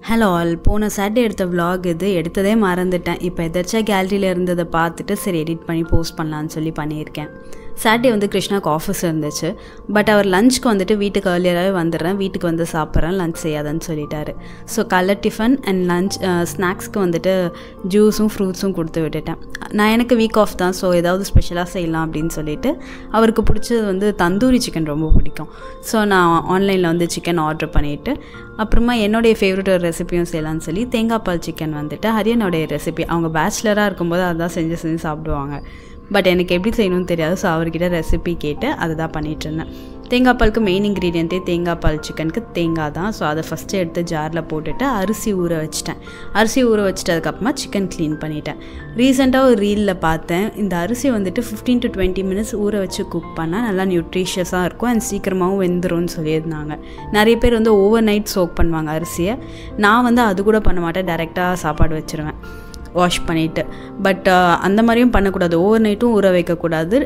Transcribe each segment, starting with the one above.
Hello all, போன Saturday எடுத்த vlog இது எடுத்ததே மறந்துட்டேன். இப்போ எதாச்சா கேலரியில் இருந்ததை பார்த்துட்டு சரி எடிட் பண்ணி போஸ்ட் பண்ணலான்னு சொல்லி பண்ணியிருக்கேன். சாட்டர்டே வந்து கிருஷ்ணாவுக்கு ஆஃபீஸ் இருந்துச்சு. பட் அவர் லஞ்சுக்கு வந்துட்டு வீட்டுக்கு ஏர்லியராகவே வந்துடுறேன், வீட்டுக்கு வந்து சாப்பிட்றேன், லஞ்ச் செய்யாதுன்னு சொல்லிட்டாரு. ஸோ காலைல டிஃபன் அண்ட் லஞ்ச் ஸ்நாக்ஸ்க்கு வந்துட்டு ஜூஸும் ஃப்ரூட்ஸும் கொடுத்து விட்டுட்டேன். நான் எனக்கு வீக் ஆஃப் தான், ஸோ ஏதாவது ஸ்பெஷலாக செய்யலாம் அப்படின்னு சொல்லிட்டு அவருக்கு பிடிச்சது வந்து தந்தூரி சிக்கன் ரொம்ப பிடிக்கும். ஸோ நான் ஆன்லைனில் வந்து சிக்கன் ஆர்டர் பண்ணிவிட்டு அப்புறமா என்னுடைய ஃபேவரட் ஒரு ரெசிபியும் செய்யலான்னு சொல்லி தேங்காய் பால் சிக்கன் வந்துட்டு ஹரியனுடைய ரெசிபி. அவங்க பேச்சுலராக இருக்கும்போது அதுதான் செஞ்சு சாப்பிடுவாங்க. பட் எனக்கு எப்படி செய்யணும்னு தெரியாது. ஸோ அவர்கிட்ட ரெசிபி கேட்டு அதை தான் பண்ணிகிட்ருந்தேன். தேங்காய் பாலுக்கு மெயின் இன்க்ரீடியண்ட்டே தேங்காய் பால் சிக்கனுக்கு தேங்காய் தான். ஸோ அதை ஃபஸ்ட்டு எடுத்து ஜாரில் போட்டுட்டு அரிசி ஊற வச்சிட்டேன். அரிசி ஊற வச்சிட்டதுக்கப்புறமா சிக்கன் க்ளீன் பண்ணிட்டேன். ரீசெண்டாக ஒரு ரீலில் பார்த்தேன், இந்த அரிசி வந்துட்டு 15 to 20 minutes ஊற வச்சு குக் பண்ணால் நல்லா நியூட்ரிஷியஸாக இருக்கும் அண்ட் சீக்கிரமாகவும் வெந்துரும்னு சொல்லியிருந்தாங்க. நிறைய பேர் வந்து ஓவர் நைட் சோக் பண்ணுவாங்க அரிசியை. நான் வந்து அது கூட பண்ண மாட்டேன், டைரெக்டாக சாப்பாடு வச்சுருவேன் வாஷ் பண்ணிவிட்டு. பட் அந்த மாதிரியும் பண்ணக்கூடாது, ஓவர் நைட்டும் ஊற வைக்கக்கூடாது.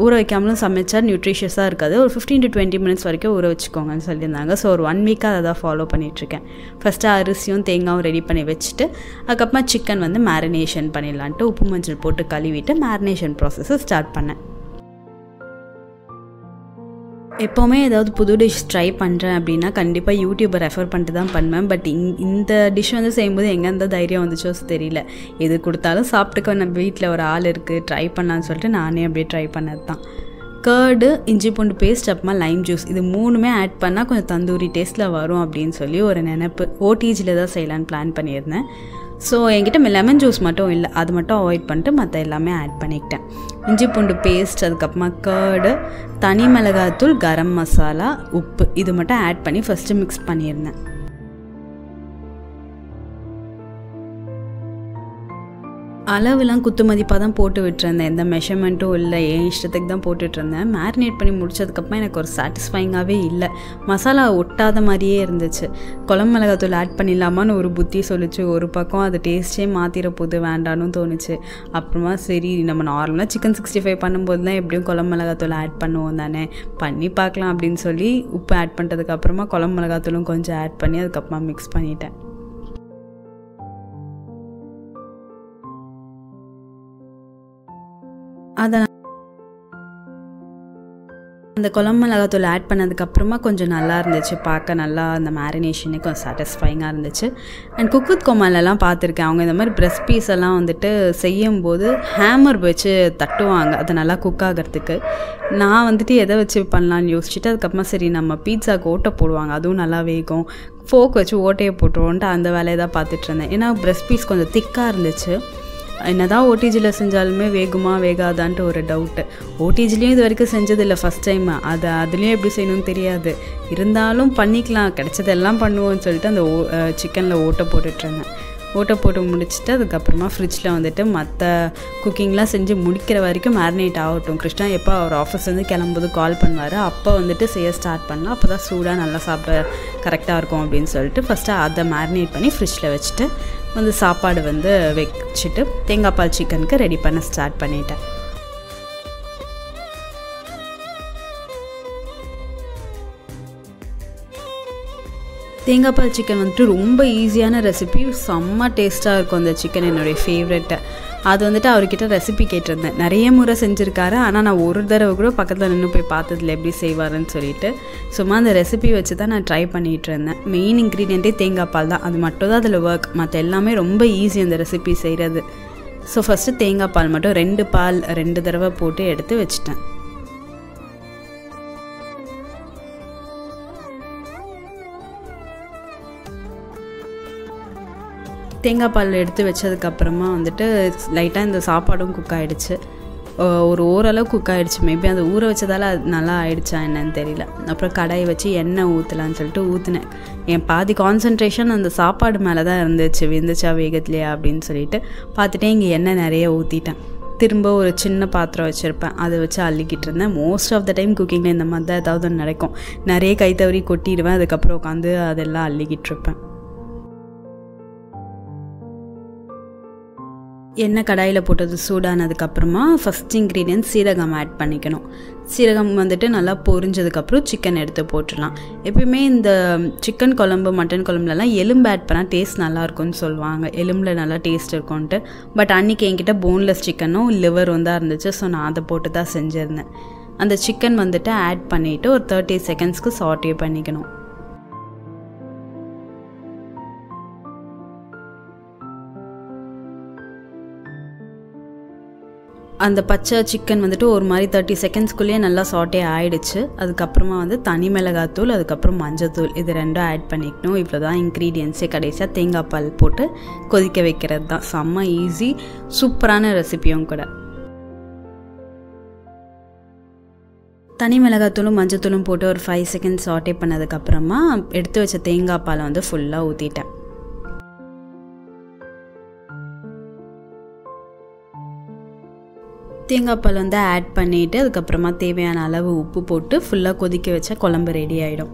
ஊற வைக்காமலும் சமைச்சா நியூட்ரிஷியஸாக இருக்காது. ஒரு 15 to 20 minutes வரைக்கும் ஊற வச்சுக்கோங்கன்னு சொல்லியிருந்தாங்க. ஸோ ஒரு 1 week அதை தான் ஃபாலோ பண்ணிகிட்ருக்கேன். ஃபஸ்ட்டு அரிசியும் தேங்காயும் ரெடி பண்ணி வச்சுட்டு அதுக்கப்புறமா சிக்கன் வந்து மேரினேஷன் பண்ணிடலான்ட்டு உப்பு மஞ்சள் போட்டு கழுவிட்டு மேரினேஷன் ப்ராசஸை ஸ்டார்ட் பண்ணேன். எப்போவுமே ஏதாவது புது டிஷ் ட்ரை பண்ணுறேன் அப்படின்னா கண்டிப்பாக யூடியூப்பை ரெஃபர் பண்ணிட்டு தான் பண்ணுவேன். பட் இந்த டிஷ் வந்து செய்யும்போது எங்கே இருந்த தைரியம் வந்துச்சோ தெரியல. எது கொடுத்தாலும் சாப்பிட்டுக்க நம்ம வீட்டில் ஒரு ஆள் இருக்குது, ட்ரை பண்ணலான்னு சொல்லிட்டு நானே அப்படியே ட்ரை பண்ணது தான். கர்டு, இஞ்சி பூண்டு பேஸ்ட், அப்புறமா லைம் ஜூஸ், இது மூணுமே ஆட் பண்ணால் கொஞ்சம் தந்தூரி டேஸ்ட்டில் வரும் அப்படின்னு சொல்லி ஒரு நினைப்பு. ஓடிஜியில் தான் செய்யலான்னு பிளான் பண்ணியிருந்தேன். ஸோ என்கிட்ட லெமன் ஜூஸ் மட்டும் இல்லை, அது மட்டும் அவாய்ட் பண்ணிட்டு மற்ற எல்லாமே ஆட் பண்ணிக்கிட்டேன். இஞ்சி பூண்டு பேஸ்ட், அதுக்கப்புறமா கர்டு, தனி மிளகாய்த்தூள், கரம் மசாலா, உப்பு, இது மட்டும் ஆட் பண்ணி ஃபஸ்ட்டு மிக்ஸ் பண்ணியிருந்தேன். அளவுலாம் குத்து மதிப்பாக தான் போட்டு விட்டுருந்தேன், எந்த மெஷர்மெண்ட்டும் இல்லை, என் இஷ்டத்துக்கு தான் போட்டுட்ருந்தேன். மேரினேட் பண்ணி முடிச்சதுக்கப்புறமா எனக்கு ஒரு சாட்டிஸ்ஃபைங்காகவே இல்லை, மசாலா ஒட்டாத மாதிரியே இருந்துச்சு. குழம்பு மிளகாத்தூள் ஆட் பண்ணிடலாமான்னு ஒரு புத்தி சொல்லிச்சு. ஒரு பக்கம் அது டேஸ்ட்டே மாற்றிட போது வேண்டான்னு தோணுச்சு. அப்புறமா சரி நம்ம நார்மலாக சிக்கன் 65 பண்ணும்போது தான் எப்படியும் குழம்பு மிளகாத்தூள் ஆட் பண்ணுவோம் தானே, பண்ணி பார்க்கலாம் அப்படின்னு சொல்லி உப்பு ஆட் பண்ணுறதுக்கப்புறமா குழம்பு மிளகாத்தூளும் கொஞ்சம் ஆட் பண்ணி அதுக்கப்புறமா மிக்ஸ் பண்ணிட்டேன். அதை அந்த குழம்பு மிளகாத்தூள் ஆட் பண்ணதுக்கப்புறமா கொஞ்சம் நல்லா இருந்துச்சு, பார்க்க நல்லா அந்த மேரினேஷனே கொஞ்சம் சாட்டிஸ்ஃபைங்காக இருந்துச்சு. அண்ட் குக் வித் கோமாலெல்லாம் பார்த்துருக்கேன், அவங்க இந்த மாதிரி பிரெஸ்ட் பீஸ் எல்லாம் வந்துட்டு செய்யும்போது ஹேமர் வச்சு தட்டுவாங்க அது நல்லா குக் ஆகிறதுக்கு. நான் வந்துட்டு எதை வச்சு பண்ணலான்னு யோசிச்சுட்டு அதுக்கப்புறமா சரி நம்ம பீட்சாவுக்கு ஓட்டை போடுவாங்க, அதுவும் நல்லா வேகும், ஃபோக் வச்சு ஓட்டையை போட்டுருவோன்ட்டு அந்த வேலையை தான் பார்த்துட்டு இருந்தேன். ஏன்னா பிரெஸ்ட் பீஸ் கொஞ்சம் திக்காக இருந்துச்சு. என்னதான் ஓடிஜியில் செஞ்சாலுமே வேகுமா வேகாதான்ட்டு ஒரு டவுட்டு. ஓடிஜிலையும் இது வரைக்கும் செஞ்சதில்லை, ஃபஸ்ட் டைம். அதுலேயும் எப்படி செய்யணும்னு தெரியாது, இருந்தாலும் பண்ணிக்கலாம், கிடைச்சதெல்லாம் பண்ணுவோன்னு சொல்லிட்டு அந்த சிக்கனில் ஓட்டை போட்டுட்ருந்தேன். ஓட்டை போட்டு முடிச்சுட்டு அதுக்கப்புறமா ஃப்ரிட்ஜில் வந்துட்டு மற்ற குக்கிங்லாம் செஞ்சு முடிக்கிற வரைக்கும் மேரினேட் ஆகட்டும். கிருஷ்ணா எப்போ அவர் ஆஃபீஸ்லேருந்து கிளம்பும்போது கால் பண்ணுவார், அப்போ வந்துட்டு செய்ய ஸ்டார்ட் பண்ணலாம், அப்போ தான் சூடாக நல்லா சாப்பிட கரெக்டாக இருக்கும் அப்படின்னு சொல்லிட்டு ஃபஸ்ட்டு அதை மேரினேட் பண்ணி ஃப்ரிட்ஜில் வச்சுட்டு வந்து சாப்பாடு வந்து வச்சுட்டு தேங்காய் பால் சிக்கனுக்கு ரெடி பண்ண ஸ்டார்ட் பண்ணிட்டேன். தேங்காய் பால் சிக்கன் வந்துட்டு ரொம்ப ஈஸியான ரெசிபி, செம்ம டேஸ்ட்டாக இருக்கும் அந்த சிக்கன், என்னுடைய ஃபேவரெட்டு. அது வந்துட்டு அவர்கிட்ட ரெசிபி கேட்டிருந்தேன், நிறைய முறை செஞ்சுருக்காரு, ஆனால் நான் ஒரு தடவை கூட பக்கத்தில் நின்று போய் பார்த்ததில்ல எப்படி செய்வாருன்னு சொல்லிட்டு. சும்மா அந்த ரெசிபி வச்சு தான் நான் ட்ரை பண்ணிகிட்டு இருந்தேன். மெயின் இன்க்ரீடியண்ட்டே தேங்காய் பால் தான், அது மட்டும் தான் அதில் ஒர்க், மற்ற எல்லாமே ரொம்ப ஈஸி அந்த ரெசிபி செய்கிறது. ஸோ ஃபஸ்ட்டு தேங்காய் பால் மட்டும் 2 பால் 2 தடவை போட்டு எடுத்து வச்சுட்டேன். தேங்காய் பால் எடுத்து வச்சதுக்கப்புறமா வந்துட்டு லைட்டாக இந்த சாப்பாடும் குக் ஆகிடுச்சு, ஒரு ஓரளவு குக் ஆகிடுச்சு. மேபி அந்த ஊற வச்சதால் அது நல்லா ஆகிடுச்சா என்னன்னு தெரியல. அப்புறம் கடாயை வச்சு எண்ணெய் ஊற்றலான்னு சொல்லிட்டு ஊற்றினேன். என் பாதி கான்சன்ட்ரேஷன் அந்த சாப்பாடு மேலே தான் இருந்துச்சு, வெந்துச்சா வேகத்துலையா அப்படின்னு சொல்லிட்டு பார்த்துட்டே இங்கே எண்ணெய் நிறைய ஊற்றிட்டேன். திரும்ப ஒரு சின்ன பாத்திரம் வச்சுருப்பேன், அதை வச்சு அள்ளிக்கிட்டு இருந்தேன். மோஸ்ட் ஆஃப் த டைம் குக்கிங்கில் இந்த மாதிரி தான் ஏதாவது நடக்கும், நிறைய கைத்தவறி கொட்டிடுவேன், அதுக்கப்புறம் உட்காந்து அதெல்லாம் அள்ளிக்கிட்டு இருப்பேன். எண்ணெய் கடாயில் போட்டது சூடானதுக்கப்புறமா ஃபஸ்ட் இன்க்ரீடியன்ட் சீரகம் ஆட் பண்ணிக்கணும். சீரகம் வந்துட்டு நல்லா பொரிஞ்சதுக்கப்புறம் சிக்கன் எடுத்து போட்டுடலாம். எப்பயுமே இந்த சிக்கன் குழம்பு மட்டன் குழம்புலலாம் எலும்பு ஆட் பண்ணால் டேஸ்ட் நல்லாயிருக்கும்னு சொல்லுவாங்க, எலும்பில் நல்லா டேஸ்ட் இருக்கும்ன்ட்டு. பட் அன்றைக்கி என்கிட்ட போன்லெஸ் சிக்கனும் லிவரும் தான் இருந்துச்சு. ஸோ நான் அதை போட்டு தான் செஞ்சுருந்தேன். அந்த சிக்கன் வந்துட்டு ஆட் பண்ணிவிட்டு ஒரு 30 செகண்ட்ஸ்க்கு சாட்டே பண்ணிக்கணும். அந்த பச்சை சிக்கன் வந்துட்டு ஒரு மாதிரி 30 செகண்ட்ஸ்குள்ளேயே நல்லா சாட்டே ஆகிடுச்சு. அதுக்கப்புறமா வந்து தனி மிளகாத்தூள், அதுக்கப்புறம் மஞ்சத்தூள், இது ரெண்டும் ஆட் பண்ணிக்கணும். இவ்வளோ தான் இன்க்ரீடியன்ஸே. கடைசியாக தேங்காய் பால் போட்டு கொதிக்க வைக்கிறது தான். செம்ம ஈஸி, சூப்பரான ரெசிபியும் கூட. தனி மிளகாத்தூளும் மஞ்சத்தூளும் போட்டு ஒரு 5 செகண்ட்ஸ் சாட்டே பண்ணதுக்கப்புறமா எடுத்து வச்ச தேங்காய் பாலை வந்து ஃபுல்லாக ஊற்றிட்டேன். தேங்காய் பால் வந்து ஆட் பண்ணிவிட்டு அதுக்கப்புறமா தேவையான அளவு உப்பு போட்டு ஃபுல்லாக கொதிக்க வச்சா குழம்பு ரெடி ஆகிடும்.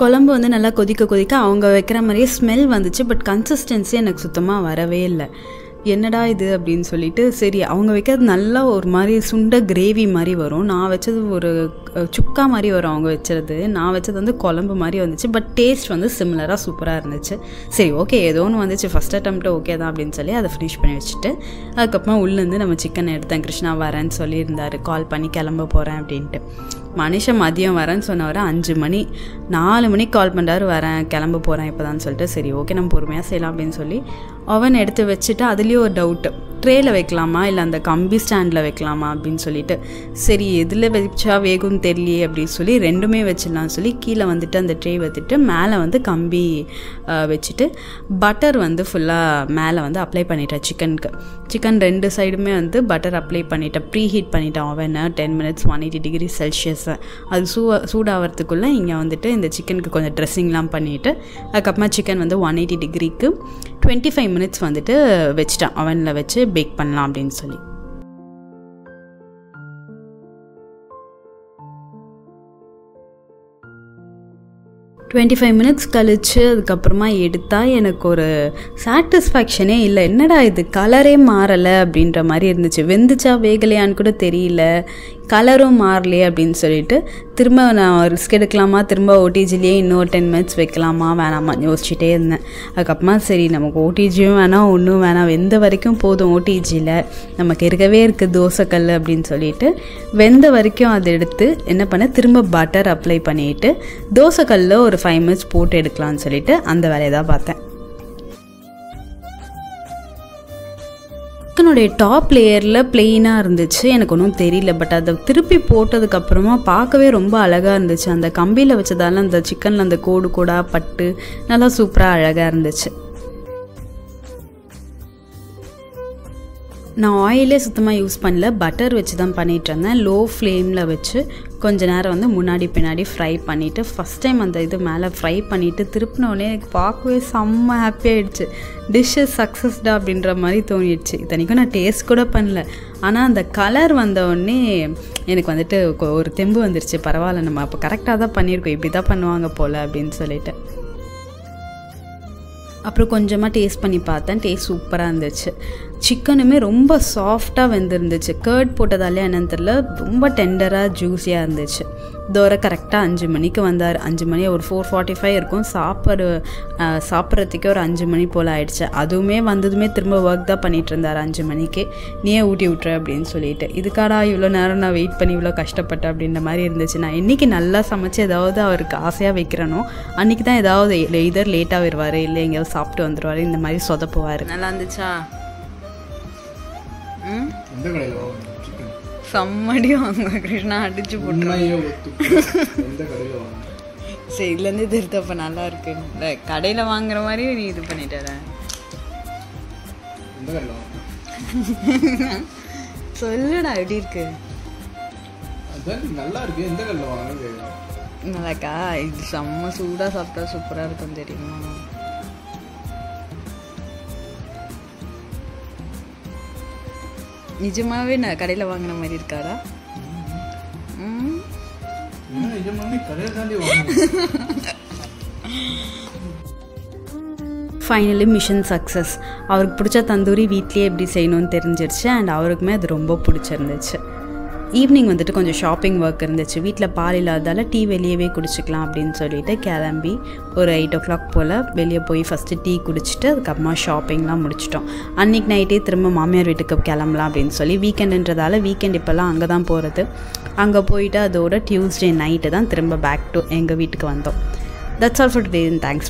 குழம்பு வந்து நல்லா கொதிக்க அவங்க வைக்கிற மாதிரியே ஸ்மெல் வந்துச்சு. பட் கன்சிஸ்டன்சி எனக்கு சுத்தமாக வரவே இல்லை. என்னடா இது அப்படின்னு சொல்லிட்டு, சரி அவங்க வைக்கிறது நல்லா ஒரு மாதிரி சுண்ட கிரேவி மாதிரி வரும், நான் வச்சது ஒரு சுக்கா மாதிரி வரும் அவங்க வச்சுறது, நான் வச்சது வந்து குழம்பு மாதிரி வந்துச்சு. பட் டேஸ்ட் வந்து சிமிலராக சூப்பராக இருந்துச்சு. சரி ஓகே, ஏதோ ஒன்று வந்துச்சு, ஃபஸ்ட் அட்டம்ப்ட்டு ஓகே தான் அப்படின்னு சொல்லி அதை ஃபினிஷ் பண்ணி வச்சுட்டு அதுக்கப்புறமா உள்ளேருந்து நம்ம சிக்கன் எடுத்தேன். கிருஷ்ணா வரேன்னு சொல்லியிருந்தார், கால் பண்ணி கிளம்ப போகிறேன் அப்படின்ட்டு. மனுஷன் மதியம் வரேன்னு சொன்னவர் 5 மணி, 4 மணிக்கு கால் பண்ணுறாரு, வரேன் கிளம்ப போகிறேன் இப்போ தான் சொல்லிட்டு, சரி ஓகே நம்ம பொறுமையாக செய்யலாம் அப்படின்னு சொல்லி அவன் எடுத்து வச்சுட்டு, அதுலேயும் ஒரு டவுட்டு, ட்ரேயில் வைக்கலாமா இல்லை அந்த கம்பி ஸ்டாண்டில் வைக்கலாமா அப்படின்னு சொல்லிட்டு, சரி எதில் வச்சா வேகும்னு தெரியலையே அப்படின்னு சொல்லி ரெண்டுமே வச்சிடலாம்னு சொல்லி கீழே வந்துட்டு அந்த ட்ரே வச்சுட்டு மேலே வந்து கம்பி வச்சுட்டு பட்டர் வந்து ஃபுல்லாக மேலே வந்து அப்ளை பண்ணிட்டேன் சிக்கனுக்கு. சிக்கன் 2 சைடுமே வந்து பட்டர் அப்ளை பண்ணிட்டேன். ப்ரீ ஹீட் பண்ணிட்டேன் ஓவனை 10 மினிட்ஸ் 180 டிகிரி செல்சியஸை. அது சூடாகிறதுக்குள்ளே இங்கே வந்துட்டு இந்த சிக்கனுக்கு கொஞ்சம் ட்ரெஸ்ஸிங்லாம் பண்ணிவிட்டு அதுக்கப்புறமா சிக்கன் வந்து 180 டிகிரிக்கு 25 மினிட்ஸ் வந்துட்டு வச்சுட்டேன் அவனில் வச்சு பேக் பண்ணலாம் அப்படின்னு சொல்லி. மினிட்ஸ் கழிச்சு அதுக்கப்புறமா எடுத்தால் எனக்கு ஒரு சாட்டிஸ்ஃபேக்ஷனே இல்லை. என்னடா இது கலரே மாறலை அப்படின்ற மாதிரி இருந்துச்சு. வெந்துச்சா வேகலையான்னு கூட தெரியல, கலரும் மாறலையே அப்படின்னு சொல்லிட்டு திரும்ப நான் ரிஸ்க் எடுக்கலாமா, திரும்ப ஓடிஜிலேயே இன்னொரு 10 மினிட்ஸ் வைக்கலாமா வேணாமா யோசிச்சுட்டே இருந்தேன். அதுக்கப்புறமா சரி நமக்கு ஓடிஜியும் வேணாம் ஒன்றும் வேணாம், வெந்த வரைக்கும் போதும், ஓடிஜியில் நமக்கு இருக்கவே இருக்குது தோசைக்கல் அப்படின்னு சொல்லிட்டு வெந்த வரைக்கும் அதை எடுத்து என்ன பண்ண, திரும்ப பட்டர் அப்ளை பண்ணிவிட்டு தோசைக்கல்லில் ஒரு 5 மினிட்ஸ் போட்டு எடுக்கலான்னு சொல்லிட்டு அந்த வேலையை தான் பார்த்தேன். சிக்கனுடைய டாப் லேயரில் பிளெயினாக இருந்துச்சு, எனக்கு ஒன்றும் தெரியல. பட் அதை திருப்பி போட்டதுக்கப்புறமா பார்க்கவே ரொம்ப அழகாக இருந்துச்சு. அந்த கம்பியில் வச்சதால அந்த சிக்கனில் அந்த கோடு கோடாக பட்டு நல்லா சூப்பராக அழகாக இருந்துச்சு. நான் ஆயிலே சுத்தமாக யூஸ் பண்ணல, பட்டர் வச்சு தான் பண்ணிகிட்டு இருந்தேன். லோ ஃப்ளேமில் வச்சு கொஞ்ச நேரம் வந்து முன்னாடி பின்னாடி ஃப்ரை பண்ணிவிட்டு ஃபஸ்ட் டைம் அந்த இது மேலே ஃப்ரை பண்ணிவிட்டு திருப்பினோடனே எனக்கு பார்க்கவே செம்ம ஹாப்பியாகிடுச்சு. டிஷ்ஷு சக்ஸஸ்டா அப்படின்ற மாதிரி தோணிடுச்சு. இத்தனைக்கும் நான் டேஸ்ட் கூட பண்ணல, ஆனால் அந்த கலர் வந்தோடனே எனக்கு வந்துட்டு ஒரு தெம்பு வந்துருச்சு. பரவாயில்ல, நம்ம அப்போ கரெக்டாக தான் பண்ணியிருக்கோம், இப்படி தான் பண்ணுவாங்க போல் அப்படின்னு சொல்லிட்டு. அப்புறம் கொஞ்சமாக டேஸ்ட் பண்ணி பார்த்தேன், டேஸ்ட் சூப்பராக இருந்துச்சு. சிக்கனுமே ரொம்ப சாஃப்டாக வெந்திருந்துச்சு. கர்ட் போட்டதாலே என்னன்னு தெரியல, ரொம்ப டெண்டராக ஜூஸியாக இருந்துச்சு. தோரை கரெக்டாக 5 மணிக்கு வந்தார். 5 மணி ஒரு 4:45 இருக்கும். சாப்பிட்றதுக்கே ஒரு 5 மணி போல் ஆயிடுச்சு. அதுவுமே வந்ததுமே திரும்ப ஒர்க் தான் பண்ணிகிட்டு இருந்தார் 5 மணிக்கு. நீயே ஊட்டி விட்டுற அப்படின்னு சொல்லிட்டு, இதுக்காடா இவ்வளோ நேரம் நான் வெயிட் பண்ணி இவ்வளோ கஷ்டப்பட்டேன் அப்படின்ற மாதிரி இருந்துச்சு. நான் இன்றைக்கி நல்லா சமைச்சு ஏதாவது அவருக்கு ஆசையாக வைக்கிறனோ அன்றைக்கி தான் ஏதாவது இதர் லேட்டாக வருவார், இல்லை எங்கேயாவது சாப்பிட்டு வந்துடுவார், இந்த மாதிரி சொதப்புவார். நல்லா இருந்துச்சா? செம்மடி வாங்க கிருஷ்ணா, அடிச்சு போட்டு சரி இதுலேருந்து திருத்தப்ப நல்லா இருக்கு. இல்லை கடையில் வாங்குற மாதிரியே நீ இது பண்ணிட்ட. சொல்லுடா எப்படி இருக்கு? நல்லா இருக்கு. எந்த கடையில் வாங்க? நல்லாக்கா, இது செம்ம சூடாக சாப்பிட்டா சூப்பராக இருக்கும் தெரியுமா? நிஜமாவே நான் கடையில் வாங்கின மாதிரி இருக்காடா? Finally mission success. அவருக்கு பிடிச்ச தந்தூரி வீட்லேயே எப்படி செய்யணும்னு தெரிஞ்சிருச்சு அண்ட் அவருக்குமே அது ரொம்ப பிடிச்சிருந்துச்சு. ஈவினிங் வந்துட்டு கொஞ்சம் ஷாப்பிங் ஒர்க் இருந்துச்சு. வீட்டில் பால் இல்லாததால் டீ வெளியவே குடிச்சிக்கலாம் அப்படின்னு சொல்லிட்டு கிளம்பி ஒரு 8 o'clock போல் வெளியே போய் ஃபஸ்ட்டு டீ குடிச்சிட்டு அதுக்கப்புறமா ஷாப்பிங்லாம் முடிச்சிட்டோம். அன்றைக்கி நைட்டே திரும்ப மாமியார் வீட்டுக்கு கிளம்பலாம் அப்படின்னு சொல்லி வீக்கெண்டுன்றதால வீக்கெண்ட் இப்போல்லாம் அங்கே தான் போகிறது. அங்கே போயிட்டு அதோட டியூஸ்டே நைட்டு தான் திரும்ப பேக் டு எங்கள் வீட்டுக்கு வந்தோம். That's all for today. Thanks for